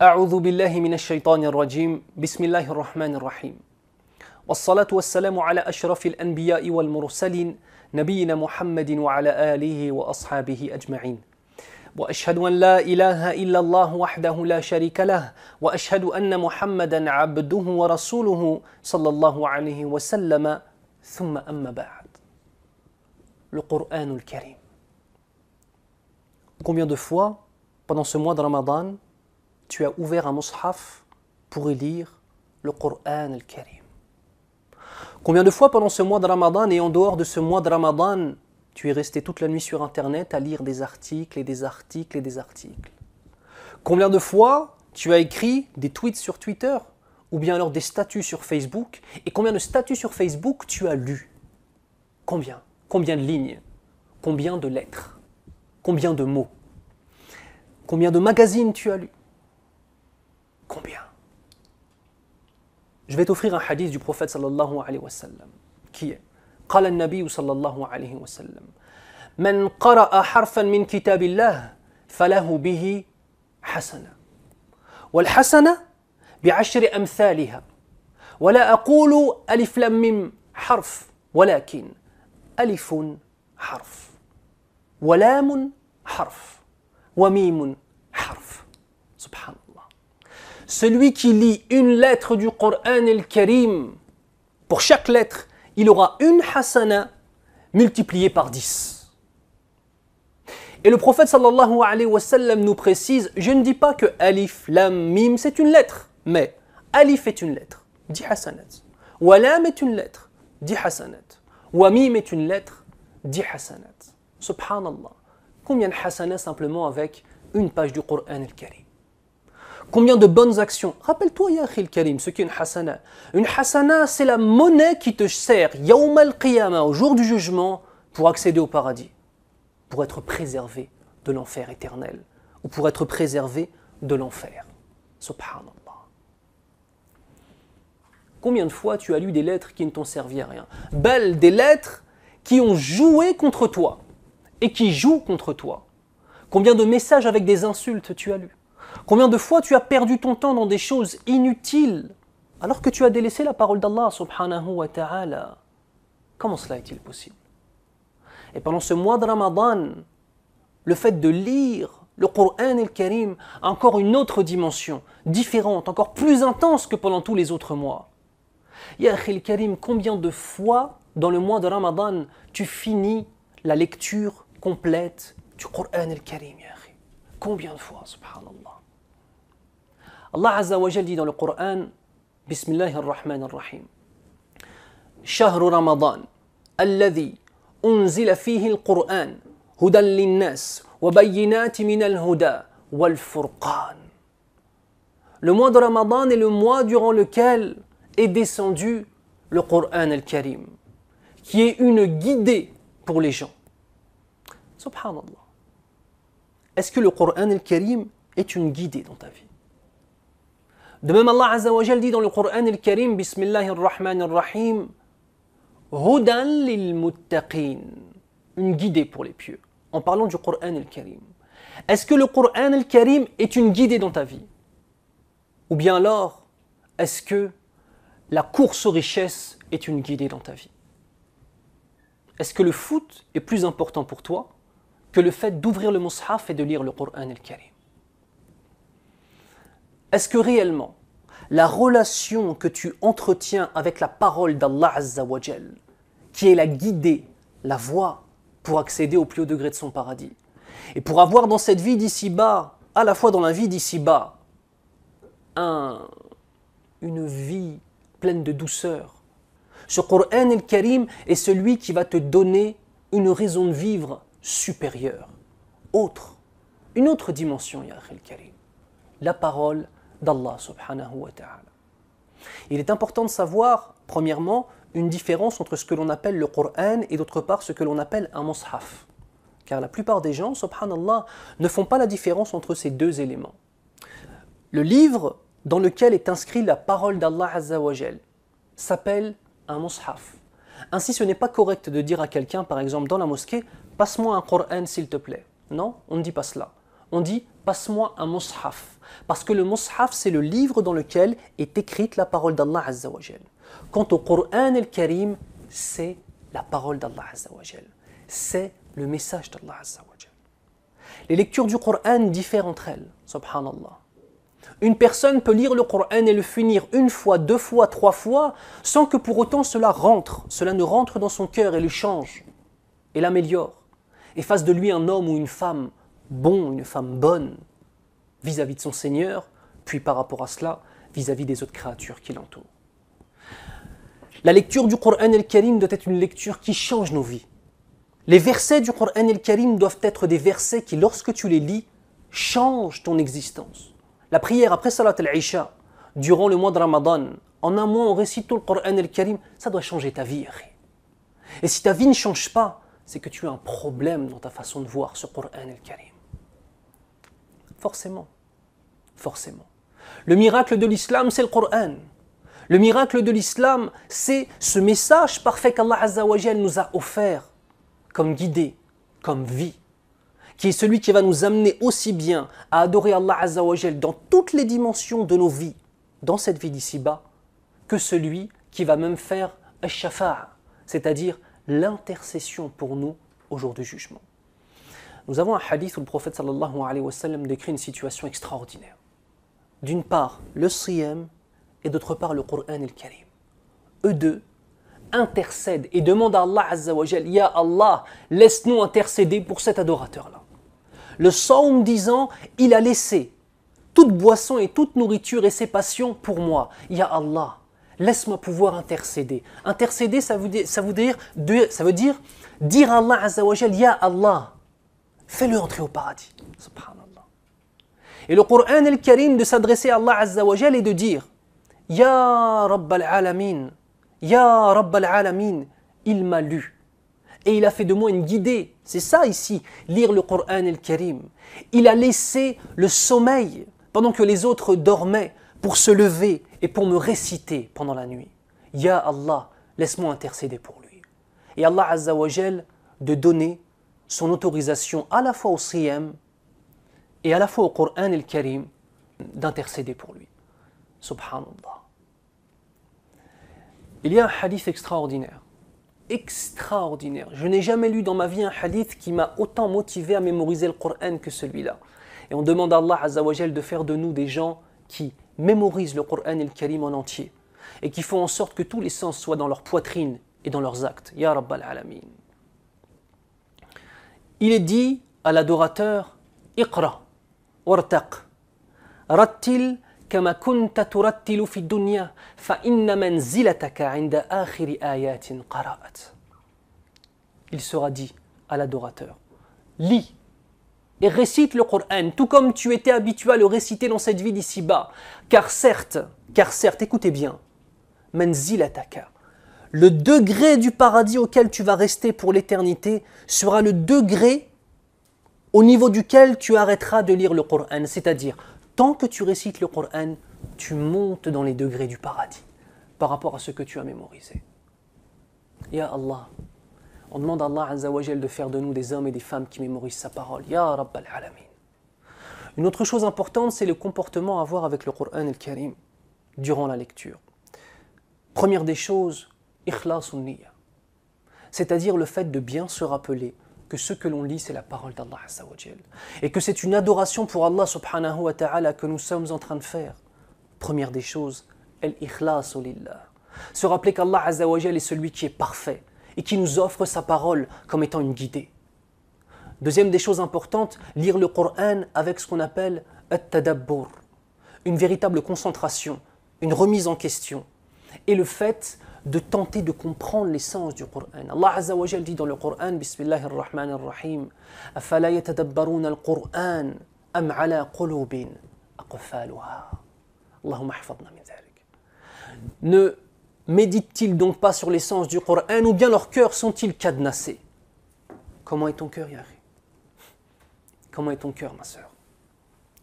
أعوذ بالله من الشيطان الرجيم بسم الله الرحمن الرحيم والصلاة والسلام على أشرف الأنبياء والمرسلين نبينا محمد وعلى آله وأصحابه أجمعين وأشهد أن لا إله إلا الله وحده لا شريك له وأشهد أن محمدا عبده ورسوله صلى الله عليه وسلم ثم أما بعد. Le Coran al-Karim. Combien de fois, pendant ce mois de Ramadan, tu as ouvert un mushaf pour y lire le Coran al-Karim? Combien de fois pendant ce mois de Ramadan et en dehors de ce mois de Ramadan, tu es resté toute la nuit sur Internet à lire des articles et des articles et des articles? Combien de fois tu as écrit des tweets sur Twitter ou bien alors des statuts sur Facebook? Et combien de statuts sur Facebook tu as lus? Combien? Combien de lignes? Combien de lettres? Combien de mots? Combien de magazines tu as lus? Combien? Je vais t'offrir un hadith du prophète sallallahu alayhi wa sallam qui est قال النبي صلى الله عليه وسلم من قرأ حرفا من كتاب الله فله به حسنة والحسنة بعشر أمثالها ولا أقول ألف لام ميم حرف ولكن ألف حرف ولام حرف وميم حرف. سبحان الله. Celui qui lit une lettre du Coran al-Karim, pour chaque lettre, il aura une hasana multipliée par 10. Et le prophète sallallahu alayhi wa sallam nous précise, je ne dis pas que alif, lam, mim, c'est une lettre, mais alif est une lettre, 10 hasanat. Wa lam est une lettre, 10 hasanat. Wa mim est une lettre, 10 hasanat. Subhanallah. Combien de hasanat simplement avec une page du Coran al-Karim? Combien de bonnes actions? Rappelle-toi, ya akhi al-Karim, ce qu'est une hasana. Une hasana, c'est la monnaie qui te sert, yawm al-qiyamah, au jour du jugement, pour accéder au paradis, pour être préservé de l'enfer éternel, ou pour être préservé de l'enfer. Subhanallah. Combien de fois tu as lu des lettres qui ne t'ont servi à rien? Belles, des lettres qui ont joué contre toi, et qui jouent contre toi. Combien de messages avec des insultes tu as lus? Combien de fois tu as perdu ton temps dans des choses inutiles alors que tu as délaissé la parole d'Allah subhanahu wa ta'ala? Comment cela est-il possible? Et pendant ce mois de Ramadan, le fait de lire le Coran al-Karim a encore une autre dimension, différente, encore plus intense que pendant tous les autres mois. Ya akhi al-Karim, combien de fois dans le mois de Ramadan tu finis la lecture complète du Coran al-Karim, ya akhi? Combien de fois, subhanallah? Allah Azza wa Jal dit dans le Coran, Bismillahir Rahmanir Rahim, شهر رمضان الذي أنزل فيه القرآن هدى للناس وبينات من الهدى والفرقان. Le mois de Ramadan est le mois durant lequel est descendu le Coran al-Karim, qui est une guidée pour les gens. Subhanallah. Est-ce que le Coran al-Karim est une guidée dans ta vie? De même, Allah Azza wa Jal dit dans le Coran al-Karim, Bismillahir Rahmanir Rahim, Hudan lil muttaqin, une guidée pour les pieux, en parlant du Coran al-Karim. Est-ce que le Coran al-Karim est une guidée dans ta vie? Ou bien alors, est-ce que la course aux richesses est une guidée dans ta vie? Est-ce que le foot est plus important pour toi que le fait d'ouvrir le mushaf et de lire le Coran al-Karim? Est-ce que réellement, la relation que tu entretiens avec la parole d'Allah Azza wa Jal, qui est la guidée, la voie pour accéder au plus haut degré de son paradis, et pour avoir dans cette vie d'ici-bas, à la fois dans la vie d'ici-bas, une vie pleine de douceur, ce Coran al-Karim est celui qui va te donner une raison de vivre supérieure, autre, une autre dimension, ya akhi al-Karim, la parole d'Allah subhanahu wa ta'ala. Il est important de savoir, premièrement, une différence entre ce que l'on appelle le Coran et d'autre part ce que l'on appelle un mushaf. Car la plupart des gens, subhanallah, ne font pas la différence entre ces deux éléments. Le livre dans lequel est inscrit la parole d'Allah Azza wa Jal s'appelle un mushaf. Ainsi, ce n'est pas correct de dire à quelqu'un, par exemple dans la mosquée, passe-moi un Coran s'il te plaît. Non, on ne dit pas cela. On dit passe-moi un mushaf. Parce que le mushaf, c'est le livre dans lequel est écrite la parole d'Allah Azza wa Jal. Quant au Coran al-Karim, c'est la parole d'Allah Azza wa Jal. C'est le message d'Allah Azza wa Jal. Les lectures du Coran diffèrent entre elles, subhanallah. Une personne peut lire le Coran et le finir une fois, deux fois, trois fois, sans que pour autant cela ne rentre dans son cœur et le change, et l'améliore, et fasse de lui un homme ou une femme bon, une femme bonne, vis-à-vis de son Seigneur, puis par rapport à cela, vis-à-vis des autres créatures qui l'entourent. La lecture du Coran al-Karim doit être une lecture qui change nos vies. Les versets du Coran al-Karim doivent être des versets qui, lorsque tu les lis, changent ton existence. La prière après Salat al-Isha, durant le mois de Ramadan, en un mois on récite tout le Coran al-Karim, ça doit changer ta vie. Et si ta vie ne change pas, c'est que tu as un problème dans ta façon de voir ce Coran al-Karim. Forcément. Le miracle de l'islam, c'est le Coran. Le miracle de l'islam, c'est ce message parfait qu'Allah Azza wa Jal nous a offert comme guidée, comme vie, qui est celui qui va nous amener aussi bien à adorer Allah Azza wa Jal dans toutes les dimensions de nos vies, dans cette vie d'ici-bas, que celui qui va même faire al-shafa'a, c'est-à-dire l'intercession pour nous au jour du jugement. Nous avons un hadith où le prophète sallallahu alayhi wa sallam décrit une situation extraordinaire. D'une part, le siyam et d'autre part, le Coran al-Karim. Eux deux intercèdent et demandent à Allah Azza wa Jal, Ya Allah, laisse-nous intercéder pour cet adorateur-là. Le saum disant, il a laissé toute boisson et toute nourriture et ses passions pour moi. Ya Allah, laisse-moi pouvoir intercéder. Intercéder, ça veut dire dire à Allah Azza wa Jal, Ya Allah, fais-le entrer au paradis. Subhanallah. Et le Coran al-Karim de s'adresser à Allah Azza wa Jal et de dire, Ya Rabb al-Alamin, Ya Rabb al-Alamin, il m'a lu. Et il a fait de moi une guidée. C'est ça ici, lire le Coran al-Karim. Il a laissé le sommeil pendant que les autres dormaient pour se lever et pour me réciter pendant la nuit. Ya Allah, laisse-moi intercéder pour lui. Et Allah Azza wa Jal de donner son autorisation à la fois au siyam et à la fois au Coran al-Karim d'intercéder pour lui. Subhanallah. Il y a un hadith extraordinaire. Extraordinaire. Je n'ai jamais lu dans ma vie un hadith qui m'a autant motivé à mémoriser le Coran que celui-là. Et on demande à Allah Azza wa Jal de faire de nous des gens qui mémorisent le Coran al-Karim en entier et qui font en sorte que tous les sens soient dans leur poitrine et dans leurs actes. Ya Rabbal Alamin. Il est dit à l'adorateur, Iqra, wartaq, rattil كما كنت ترتل في الدنيا فإن منزلتك عند آخر آيات قرأت. Il sera dit à l'adorateur, lis et récite le Coran tout comme tu étais habitué à le réciter dans cette vie d'ici-bas, car certes, écoutez bien, manzilataka, le degré du paradis auquel tu vas rester pour l'éternité sera le degré au niveau duquel tu arrêteras de lire le Coran, c'est-à-dire tant que tu récites le Coran, tu montes dans les degrés du paradis par rapport à ce que tu as mémorisé. Ya Allah, on demande à Allah Azza wa Jal de faire de nous des hommes et des femmes qui mémorisent sa parole. Ya Rabbal Alamin. Une autre chose importante, c'est le comportement à avoir avec le Coran al-Karim durant la lecture. Première des choses, ikhlasun niyya. C'est-à-dire le fait de bien se rappeler que ce que l'on lit, c'est la parole d'Allah Azza wa Jal. Et que c'est une adoration pour Allah subhanahu wa ta'ala que nous sommes en train de faire. Première des choses, al-ikhlasu lillah. Se rappeler qu'Allah Azza wa Jal est celui qui est parfait et qui nous offre sa parole comme étant une guidée. Deuxième des choses importantes, lire le Coran avec ce qu'on appelle at-tadabbur, une véritable concentration, une remise en question, et le fait de tenter de comprendre l'essence du Coran. Allah Azza wa Jal dit dans le Coran, Bismillahir Rahmanir Rahim, Afala yatadabbaruna al-Quran am ala qulubin aqfaluha. Allahumma hafadna min dhalik. Ne méditent-ils donc pas sur l'essence du Coran ou bien leurs cœurs sont-ils cadenassés? Comment est ton cœur, Yahri? Comment est ton cœur, ma sœur?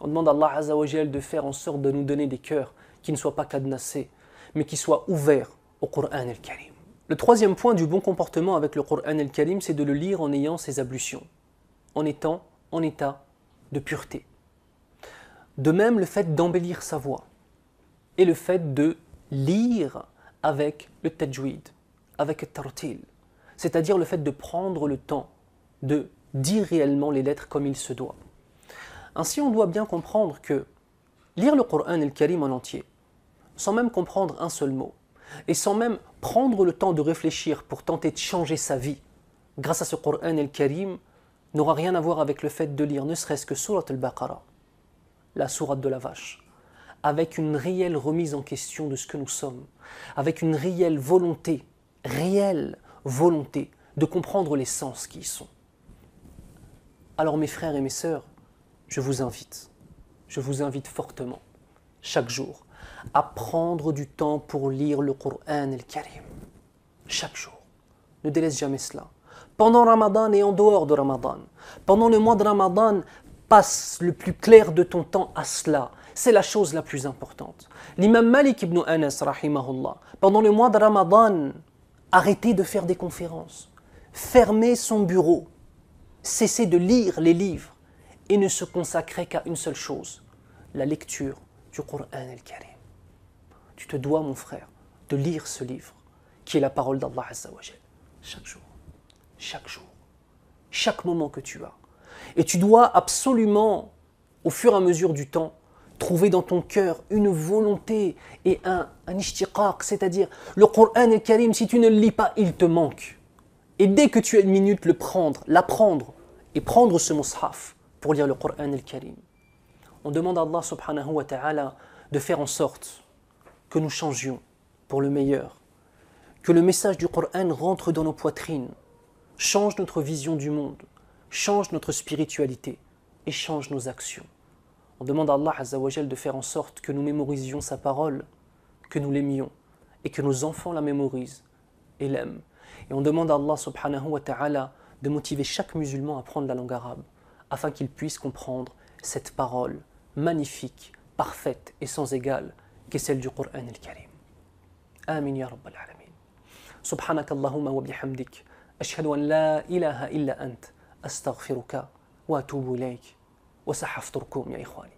On demande à Allah Azza wa Jal de faire en sorte de nous donner des cœurs qui ne soient pas cadenassés, mais qui soient ouverts au Coran al-Karim. Le troisième point du bon comportement avec le Coran al-Karim, c'est de le lire en ayant ses ablutions, en étant en état de pureté. De même, le fait d'embellir sa voix et le fait de lire avec le tajwid, avec le tartil, c'est-à-dire le fait de prendre le temps de dire réellement les lettres comme il se doit. Ainsi, on doit bien comprendre que lire le Coran et le Karim en entier, sans même comprendre un seul mot, et sans même prendre le temps de réfléchir pour tenter de changer sa vie, grâce à ce Coran et le Karim, n'aura rien à voir avec le fait de lire ne serait-ce que Surat al-Baqarah, la sourate de la vache, avec une réelle remise en question de ce que nous sommes, avec une réelle volonté de comprendre les sens qui y sont. Alors mes frères et mes sœurs, je vous invite fortement, chaque jour, à prendre du temps pour lire le Coran et le Karim. Chaque jour. Ne délaisse jamais cela. Pendant Ramadan et en dehors de Ramadan. Pendant le mois de Ramadan, passe le plus clair de ton temps à cela. C'est la chose la plus importante. L'imam Malik ibn Anas, rahimahullah, pendant le mois de Ramadan, arrêtez de faire des conférences. Fermez son bureau. Cessez de lire les livres et ne se consacrez qu'à une seule chose, la lecture du Coran et le Karim. Tu te dois, mon frère, de lire ce livre, qui est la parole d'Allah Azza wa Jal, chaque jour, chaque moment que tu as. Et tu dois absolument, au fur et à mesure du temps, trouver dans ton cœur une volonté et un ishtiqaq, c'est-à-dire le Coran et le Karim, si tu ne le lis pas, il te manque. Et dès que tu as une minute, l'apprendre et prendre ce mushaf pour lire le Coran et le Karim. On demande à Allah subhanahu wa ta'ala de faire en sorte que nous changions pour le meilleur, que le message du Coran rentre dans nos poitrines, change notre vision du monde, change notre spiritualité et change nos actions. On demande à Allah Azza wa Jal de faire en sorte que nous mémorisions sa parole, que nous l'aimions et que nos enfants la mémorisent et l'aiment. Et on demande à Allah subhanahu wa ta'ala de motiver chaque musulman à apprendre la langue arabe afin qu'il puisse comprendre cette parole magnifique, parfaite et sans égale qu'est celle du Coran al-Karim. Amin ya Rabbal Alamin. Subhanak Allahumma wa bihamdik. Ashhadu an la ilaha illa ant. Astaghfiruka wa atubu ilayk. Wa sahafturkum ya ikhwani.